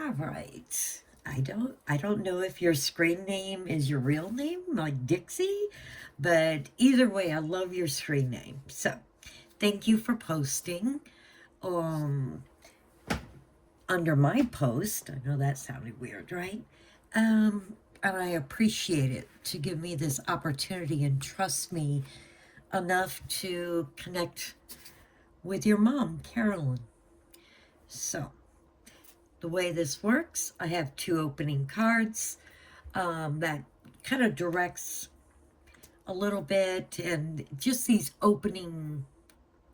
All right. I don't know if your screen name is your real name, like Dixie, but either way, I love your screen name. So, thank you for posting um under my post. I know that sounded weird, right? And I appreciate it to give me this opportunity and trust me enough to connect with your mom, Carolyn. So, the way this works, I have two opening cards that kind of directs a little bit and just these opening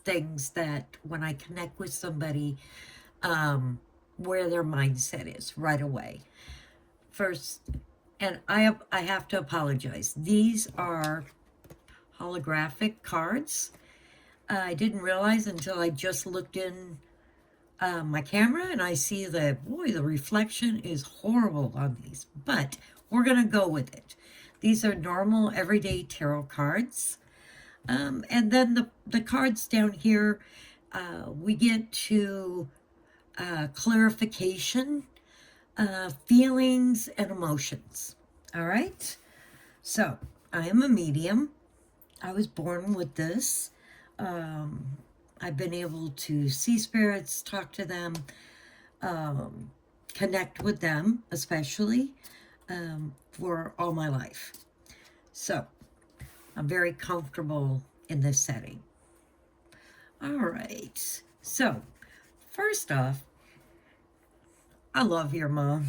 things that when I connect with somebody, where their mindset is right away. First, and I have to apologize. These are holographic cards. I didn't realize until I just looked in my camera and I see that, boy, the reflection is horrible on these, but we're going to go with it. These are normal everyday tarot cards. And then the cards down here, we get to clarification, feelings, and emotions. All right? So, I am a medium. I was born with this. I've been able to see spirits, talk to them, connect with them, especially for all my life. So, I'm very comfortable in this setting. All right. So, first off, I love your mom.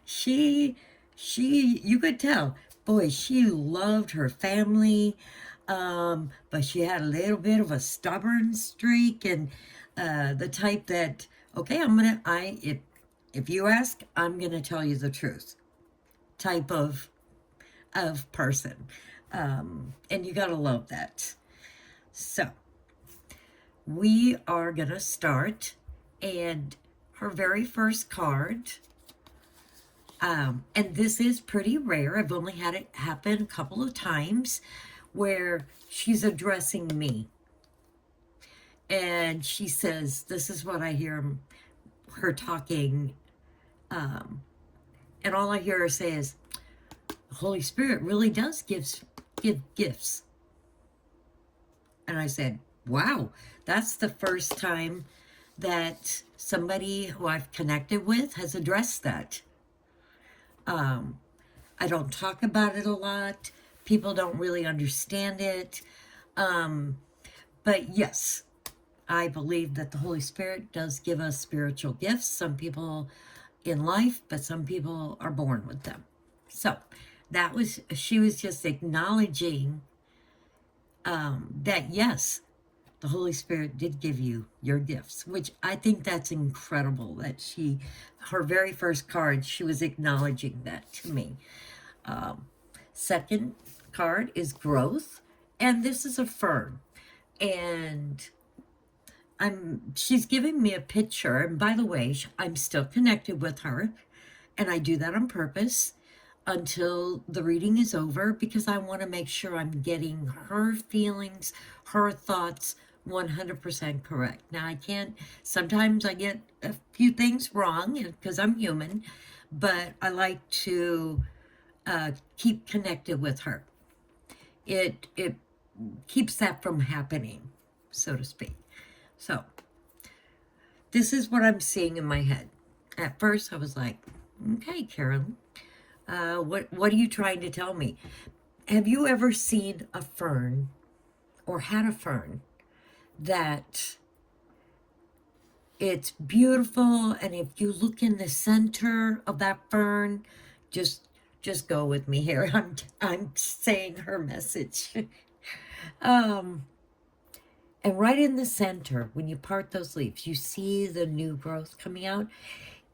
She, you could tell, boy, she loved her family, but she had a little bit of a stubborn streak and the type that, okay, if you ask, I'm gonna tell you the truth type of person. And you gotta love that. So, we are gonna start, and her very first card, and this is pretty rare. I've only had it happen a couple of times where she's addressing me. And she says, this is what I hear her talking. And all I hear her say is, the Holy Spirit really does give gifts. And I said, wow, that's the first time that somebody who I've connected with has addressed that. I don't talk about it a lot. People don't really understand it. But yes, I believe that the Holy Spirit does give us spiritual gifts. Some people in life, but some people are born with them. So she was just acknowledging that yes, the Holy Spirit did give you your gifts, which I think that's incredible that her very first card, she was acknowledging that to me. Second card is growth, and this is a fern. And she's giving me a picture, and by the way, I'm still connected with her, and I do that on purpose until the reading is over because I want to make sure I'm getting her feelings, her thoughts 100% correct. Now, sometimes I get a few things wrong because I'm human, but I like to keep connected with her. It keeps that from happening, so to speak. So, this is what I'm seeing in my head. At first, I was like, okay, Carolyn, what are you trying to tell me? Have you ever seen a fern or had a fern that it's beautiful, and if you look in the center of that fern, just go with me here. I'm saying her message. And right in the center, when you part those leaves, you see the new growth coming out,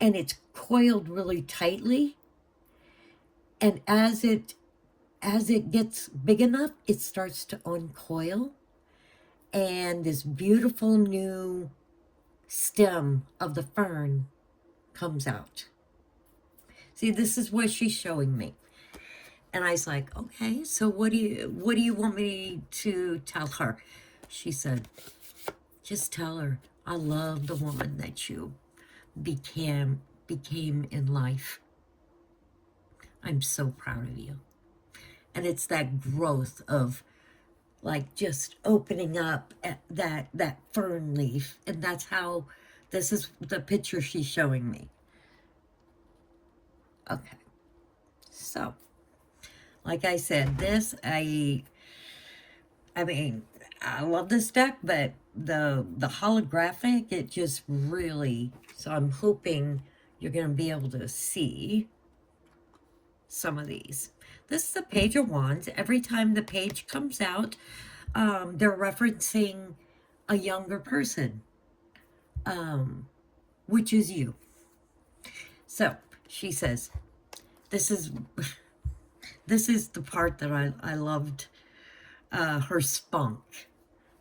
and it's coiled really tightly. And as it gets big enough, it starts to uncoil, and this beautiful new stem of the fern comes out. See, this is what she's showing me. And I was like, okay, so what do you want me to tell her? She said, just tell her, I love the woman that you became became in life. I'm so proud of you. And it's that growth of like just opening up at that fern leaf. And that's how, this is the picture she's showing me. Okay. So, like I said, I mean, I love this deck, but the holographic, it just really, so I'm hoping you're going to be able to see some of these. This is the Page of Wands. Every time the page comes out, they're referencing a younger person, which is you. So she says, this is the part that I loved, her spunk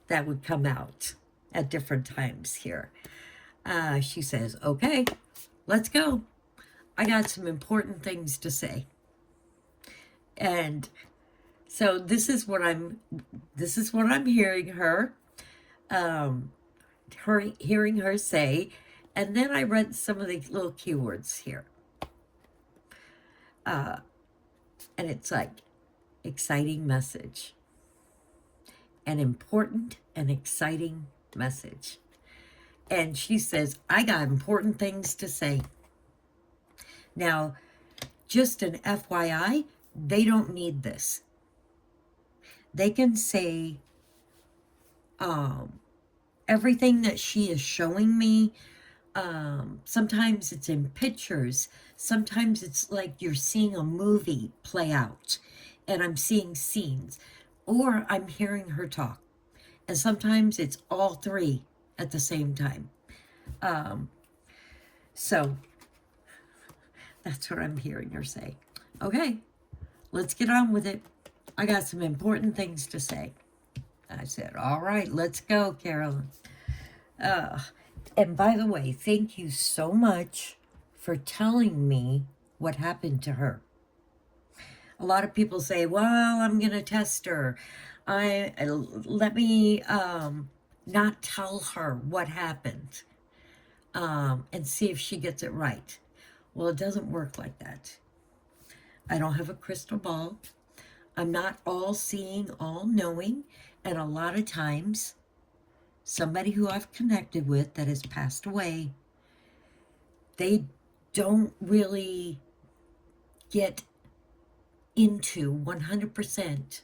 that would come out at different times here. She says, okay, let's go. I got some important things to say. And so this is what I'm hearing her, hearing her say. And then I read some of the little keywords here. And it's like, exciting message. An important and exciting message. And she says, I got important things to say. Now, just an FYI, they don't need this. They can say everything that she is showing me. Sometimes it's in pictures. Sometimes it's like you're seeing a movie play out and I'm seeing scenes, or I'm hearing her talk. And sometimes it's all three at the same time. So that's what I'm hearing her say. Okay, let's get on with it. I got some important things to say. I said, all right, let's go, Carolyn. And by the way, thank you so much for telling me what happened to her. A lot of people say, well, I'm going to test her. Let me not tell her what happened and see if she gets it right. Well, it doesn't work like that. I don't have a crystal ball. I'm not all seeing, all knowing. And a lot of times, somebody who I've connected with that has passed away, they don't really get into 100%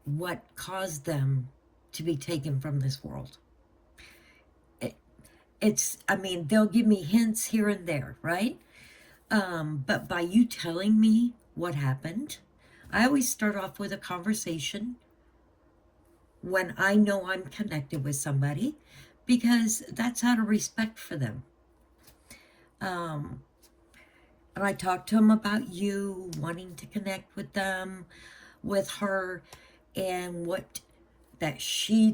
what caused them to be taken from this world. I mean, they'll give me hints here and there, right? But by you telling me what happened, I always start off with a conversation when I know I'm connected with somebody, because that's out of respect for them. And I talked to them about you wanting to connect with them, with her, and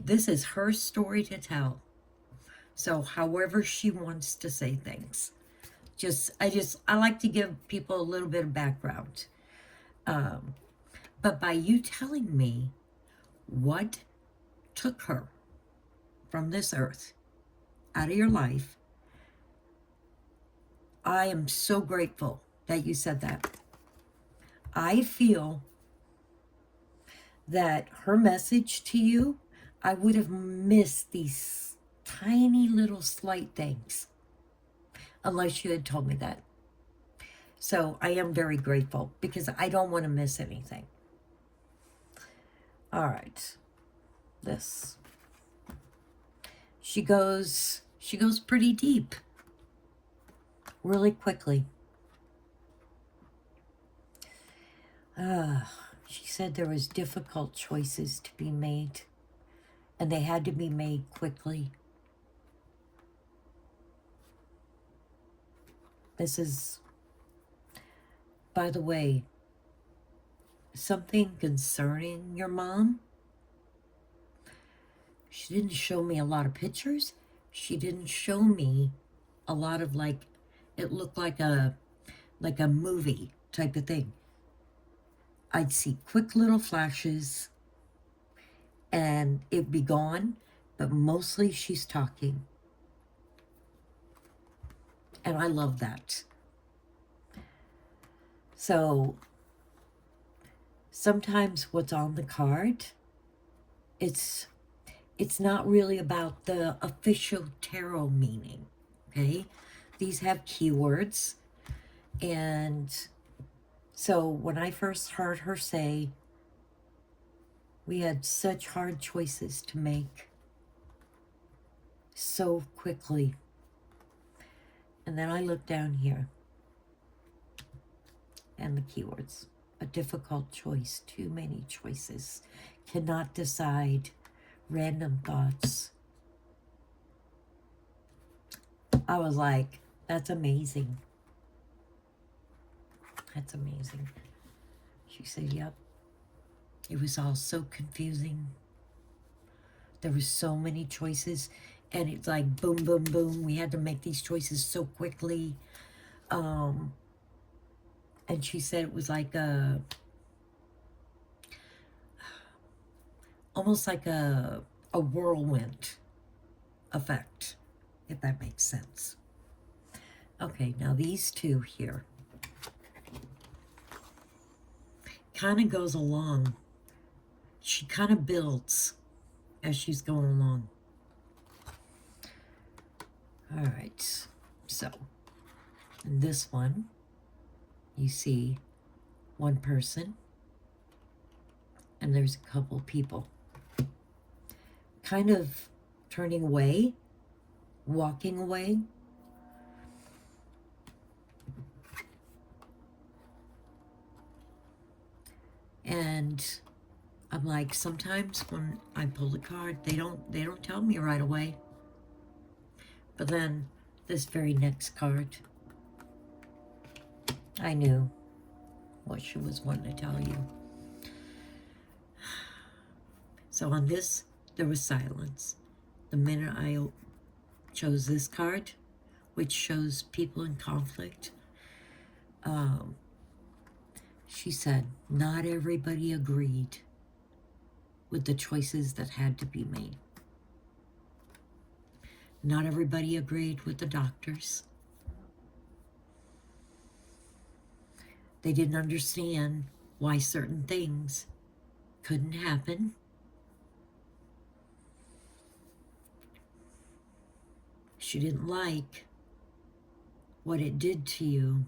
this is her story to tell. So however she wants to say things. I like to give people a little bit of background. But by you telling me what took her from this earth out of your life, I am so grateful that you said that. I feel that her message to you, I would have missed these tiny little slight things unless you had told me that. So I am very grateful because I don't want to miss anything. All right. This. She goes pretty deep. Really quickly. She said there was difficult choices to be made, and they had to be made quickly. This is, by the way, something concerning your mom. She didn't show me a lot of pictures. She didn't show me a lot of it looked like a movie type of thing. I'd see quick little flashes and it'd be gone, but mostly she's talking. And I love that. So sometimes what's on the card, it's not really about the official tarot meaning, okay? These have keywords. And so when I first heard her say, we had such hard choices to make so quickly. And then I looked down here and the keywords. A difficult choice, too many choices. Cannot decide. Random thoughts. I was like, that's amazing. That's amazing. She said, yep. It was all so confusing. There were so many choices, and it's like boom, boom, boom. We had to make these choices so quickly. And she said it was like almost like a whirlwind effect, if that makes sense. Okay, now these two here kind of goes along. She kind of builds as she's going along. All right, so in this one, you see one person, and there's a couple people kind of turning away, walking away. And I'm like, sometimes when I pull the card, they don't tell me right away. But then this very next card, I knew what she was wanting to tell you. So on this, there was silence. The minute I chose this card, which shows people in conflict, she said, not everybody agreed with the choices that had to be made. Not everybody agreed with the doctors. They didn't understand why certain things couldn't happen. She didn't like what it did to you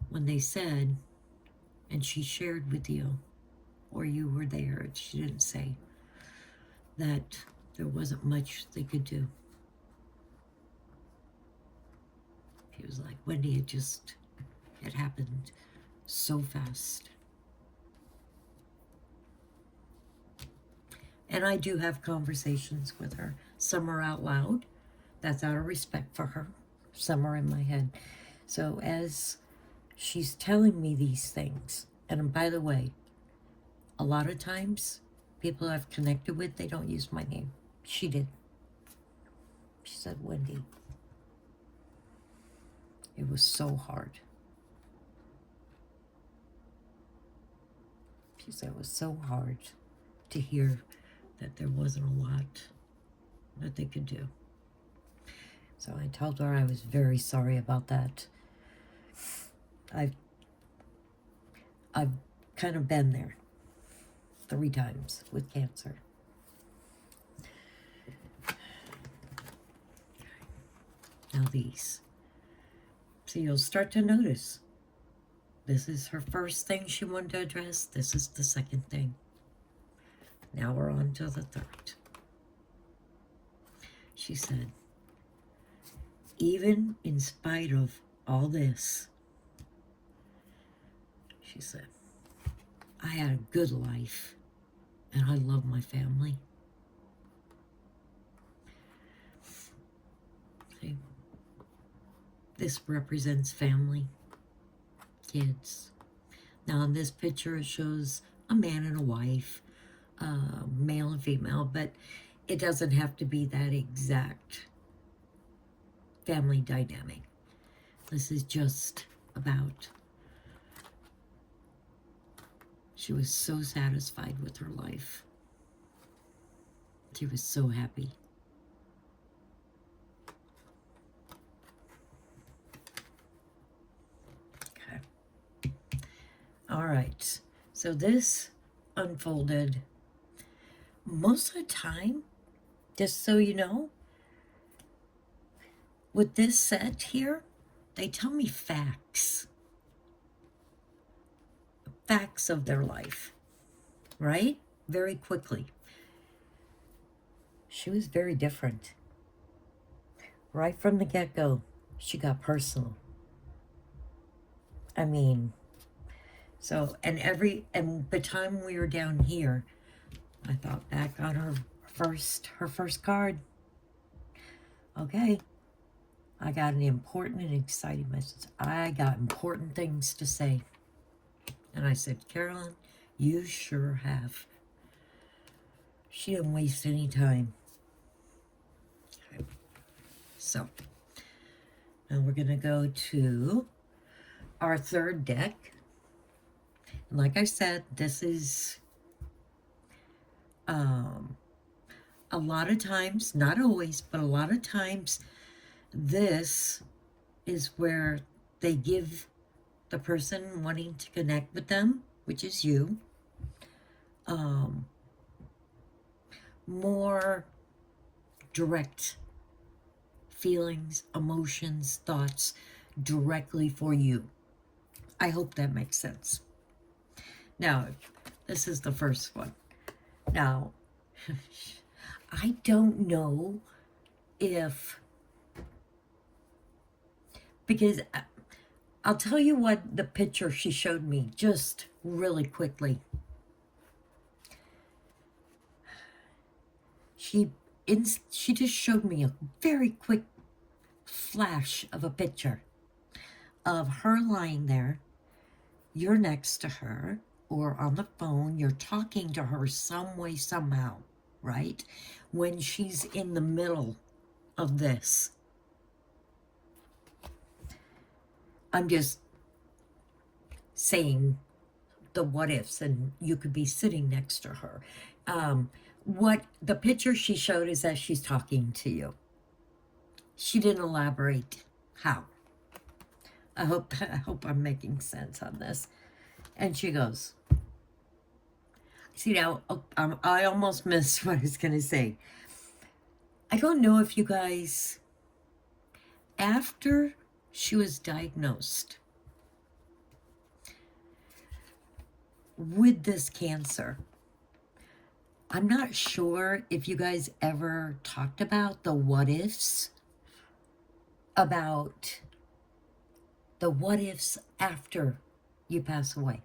when they said, and she shared with you, or you were there, she didn't say, that there wasn't much they could do. She was like, Wendy, it happened so fast. And I do have conversations with her. Some are out loud. That's out of respect for her. Some are in my head. So as she's telling me these things, and by the way, a lot of times, people I've connected with, they don't use my name. She did. She said, Wendy, it was so hard. She said it was so hard to hear that there wasn't a lot that they could do. So I told her I was very sorry about that. I've kind of been there 3 times with cancer. Now these. So you'll start to notice. This is her first thing she wanted to address. This is the second thing. Now we're on to the third. She said, even in spite of all this, she said, I had a good life and I love my family. See, this represents family, kids. Now in this picture it shows a man and a wife, male and female, but it doesn't have to be that exact family dynamic. This is just about, she was so satisfied with her life. She was so happy. right. So this unfolded most of the time, just so you know, with this set here, they tell me facts of their life, right? Very quickly. She was very different. Right from the get-go, she got personal. I mean, so, and the time we were down here, I thought back on her first card. Okay, I got an important and exciting message. I got important things to say. And I said, Carolyn, you sure have. She didn't waste any time. Okay. So, now we're going to go to our third deck. And like I said, this is a lot of times, not always, but a lot of times, this is where they give the person wanting to connect with them, which is you, more direct feelings, emotions, thoughts directly for you. I hope that makes sense. Now, this is the first one. Now, I don't know if, because I'll tell you what the picture she showed me just really quickly. She just showed me a very quick flash of a picture of her lying there. You're next to her or on the phone. You're talking to her some way, somehow, right? When she's in the middle of this. I'm just saying the what ifs, and you could be sitting next to her. What the picture she showed is that she's talking to you. She didn't elaborate how. I hope I'm making sense on this. And she goes, see now, I almost missed what I was going to say. I don't know if you guys, after she was diagnosed with this cancer, I'm not sure if you guys ever talked about the what ifs, about the what ifs after you pass away.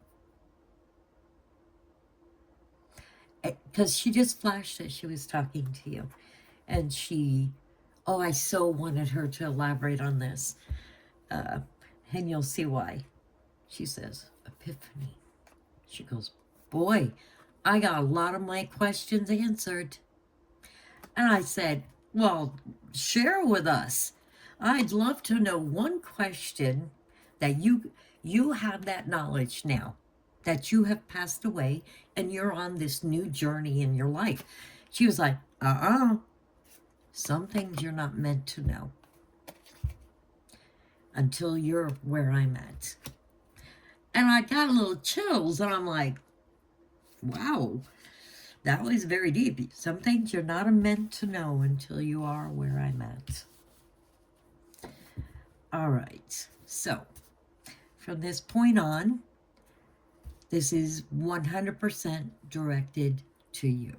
Because she just flashed that she was talking to you. And I so wanted her to elaborate on this. And you'll see why. She says, epiphany. She goes, boy, I got a lot of my questions answered. And I said, well, share with us. I'd love to know one question that you have that knowledge now, that you have passed away and you're on this new journey in your life. She was like, some things you're not meant to know until you're where I'm at. And I got a little chills, and I'm like, wow, that was very deep. Some things you're not meant to know until you are where I'm at. All right, so from this point on, this is 100% directed to you.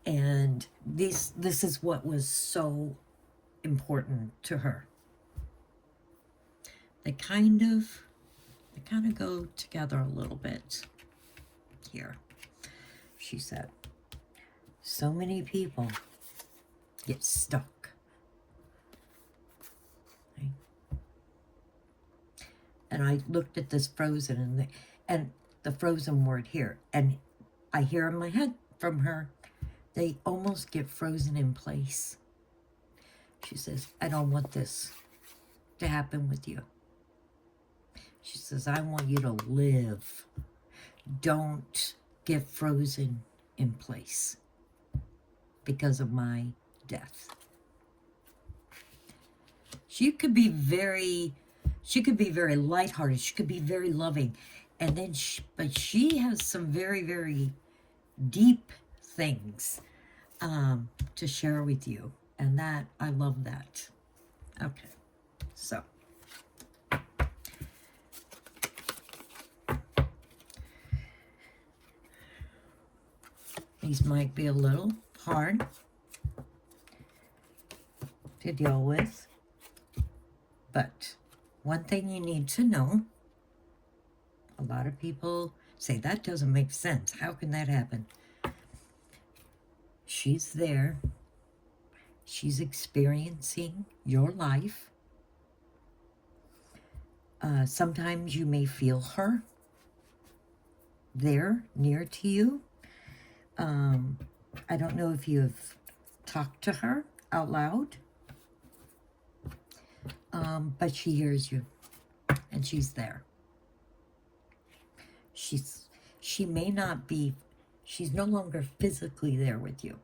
And this is what was so important to her. They kind of go together a little bit here. She said, so many people get stuck. Right? And I looked at this frozen and the frozen word here, and I hear in my head from her, they almost get frozen in place. She says, I don't want this to happen with you. She says, I want you to live. Don't get frozen in place because of my death. She could be very She could be very lighthearted. She could be very loving. And then, but she has some very, very deep things to share with you. And that, I love that. Okay, so. These might be a little hard to deal with. But one thing you need to know, a lot of people say, that doesn't make sense. How can that happen? She's there. She's experiencing your life. Sometimes you may feel her there, near to you. I don't know if you've talked to her out loud, but she hears you, and she's there. She may not be, she's no longer physically there with you,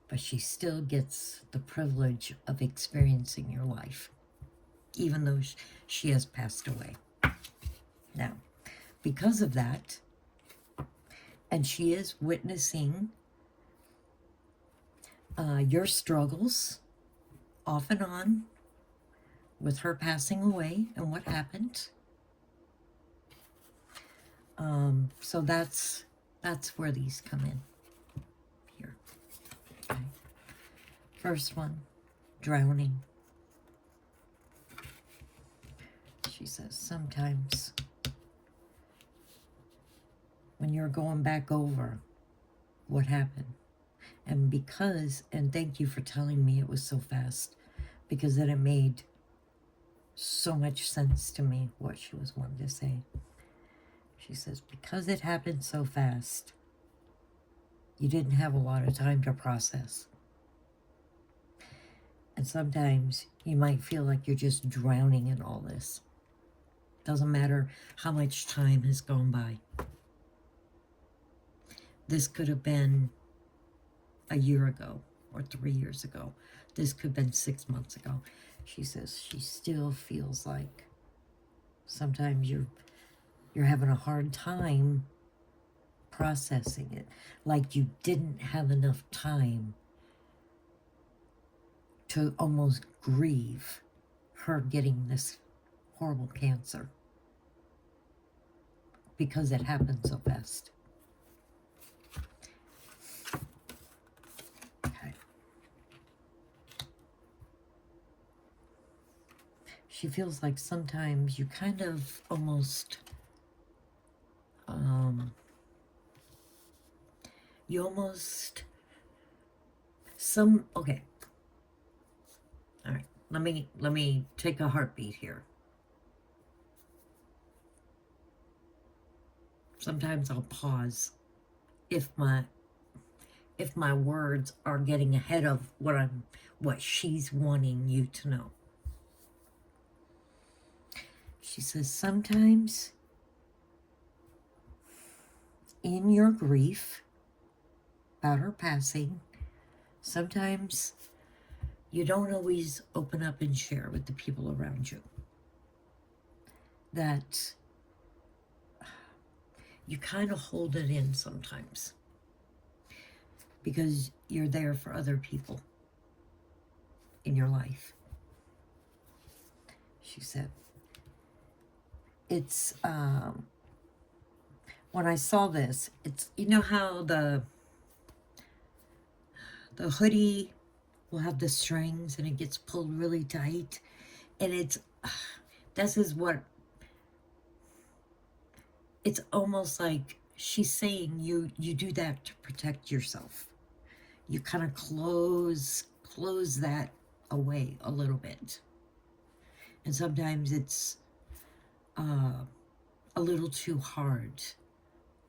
but she still gets the privilege of experiencing your life, even though she has passed away. Now, because of that, and she is witnessing your struggles off and on with her passing away and what happened. So that's where these come in here. Okay. First one, drowning. She says sometimes when you're going back over what happened, and thank you for telling me it was so fast, because then it made so much sense to me what she was wanting to say. She says, because it happened so fast, you didn't have a lot of time to process. And sometimes you might feel like you're just drowning in all this. Doesn't matter how much time has gone by. This could have been a year ago or 3 years ago. This could have been 6 months ago. She says she still feels like sometimes you're having a hard time processing it. Like you didn't have enough time to almost grieve her getting this horrible cancer, because it happened so fast. Okay. She feels like sometimes you kind of almost, okay. All right, let me take a heartbeat here. Sometimes I'll pause if my words are getting ahead of what she's wanting you to know. She says sometimes in your grief about her passing, sometimes you don't always open up and share with the people around you. That you kind of hold it in sometimes, because you're there for other people in your life. She said, it's, when I saw this, it's, you know how the hoodie will have the strings and it gets pulled really tight, and it's almost like she's saying you do that to protect yourself. You kind of close that away a little bit, and sometimes it's a little too hard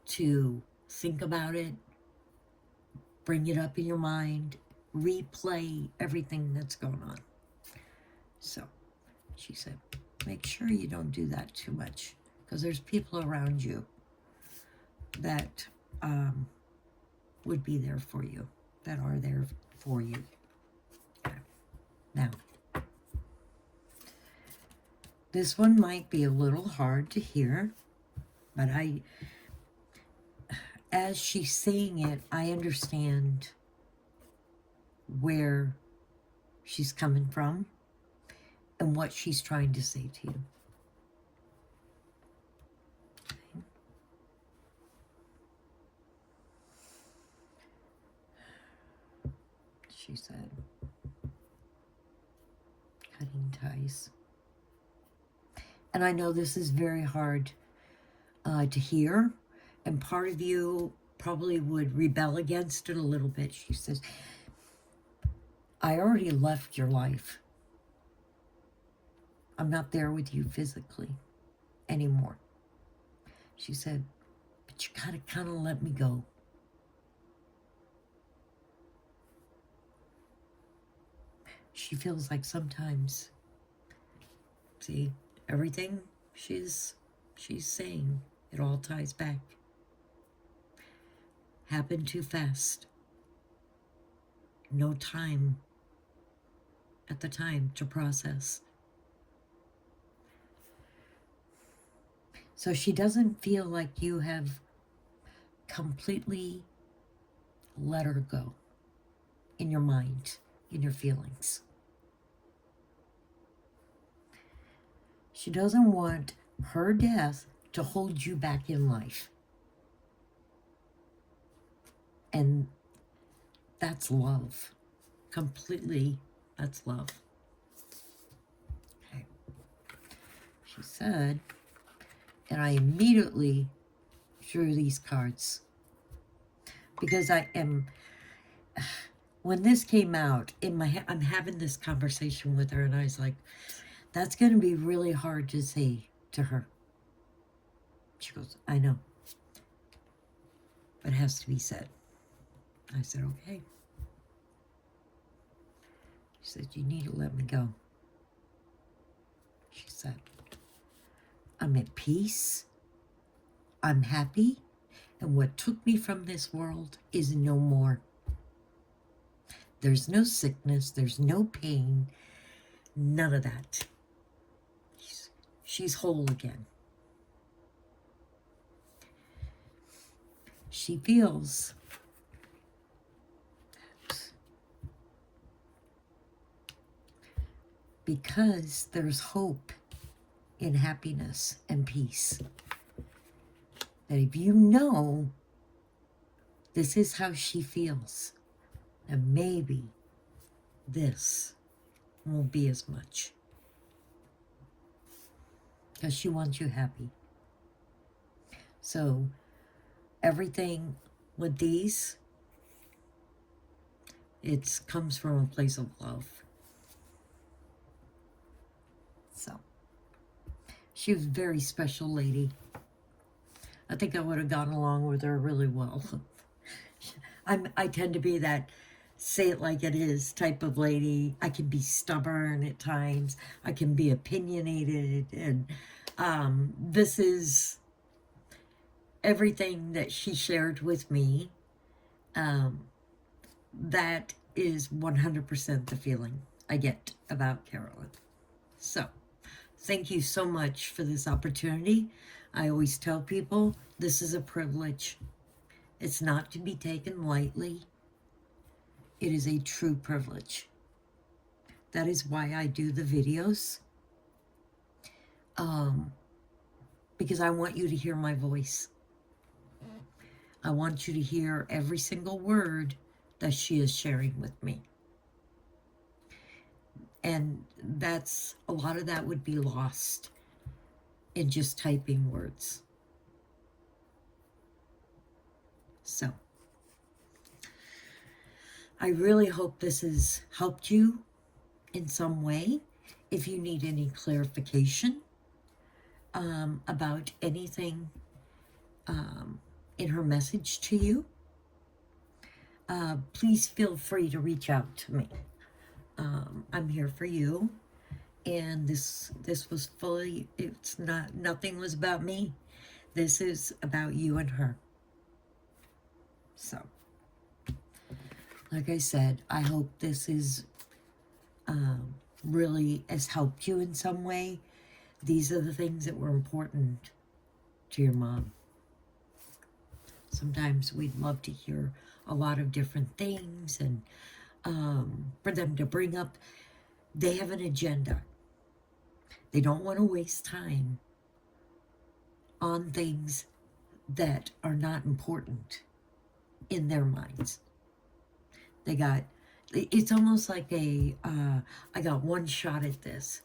to think about it, bring it up in your mind, replay everything that's going on. So she said, make sure you don't do that too much, because there's people around you that would be there for you, that are there for you. Okay. Now, This one might be a little hard to hear, but as she's saying it, I understand where she's coming from and what she's trying to say to you. She said, cutting ties. And I know this is very hard to hear, and part of you probably would rebel against it a little bit. She says, I already left your life. I'm not there with you physically anymore. She said, but you gotta kind of let me go. She feels like sometimes, see, everything she's saying, it all ties back. Happened too fast. No time at the time to process. So she doesn't feel like you have completely let her go in your mind, in your feelings. She doesn't want her death to hold you back in life. And that's love. Completely, that's love. Okay. She said, and I immediately drew these cards because I am, when this came out, in my I'm having this conversation with her, and I was like, that's going to be really hard to say to her. She goes, I know, but it has to be said. I said, okay. She said, you need to let me go. She said, I'm at peace. I'm happy. And what took me from this world is no more. There's no sickness. There's no pain. None of that. She's whole again. She feels because there's hope in happiness and peace, that if you know this is how she feels, then maybe this won't be as much. Because she wants you happy. So everything with these, it comes from a place of love. So she was a very special lady. I think I would have gotten along with her really well. I tend to be that say it like it is type of lady. I can be stubborn at times. I can be opinionated. And this is everything that she shared with me. That is 100% the feeling I get about Carolyn. So, thank you so much for this opportunity. I always tell people this is a privilege. It's not to be taken lightly. It is a true privilege. That is why I do the videos. Because I want you to hear my voice. I want you to hear every single word that she is sharing with me. And that's, a lot of that would be lost in just typing words. So, I really hope this has helped you in some way. If you need any clarification about anything in her message to you, please feel free to reach out to me. I'm here for you. And this was fully, it's not, nothing was about me. This is about you and her. So, like I said, I hope this is really has helped you in some way. these are the things that were important to your mom. Sometimes we'd love to hear a lot of different things, and for them to bring up, they have an agenda. They don't want to waste time on things that are not important in their minds. It's almost like I got one shot at this.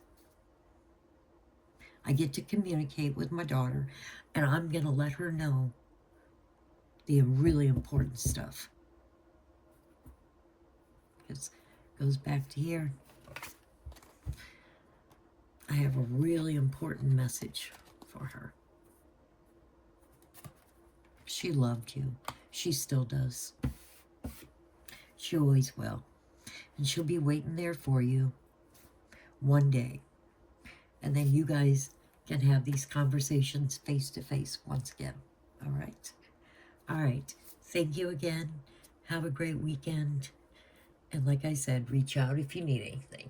I get to communicate with my daughter, and I'm going to let her know the really important stuff. It goes back to here. I have a really important message for her. She loved you. She still does. She always will. And she'll be waiting there for you one day. And then you guys can have these conversations face to face once again. All right? All right. Thank you again. Have a great weekend. And like I said, reach out if you need anything.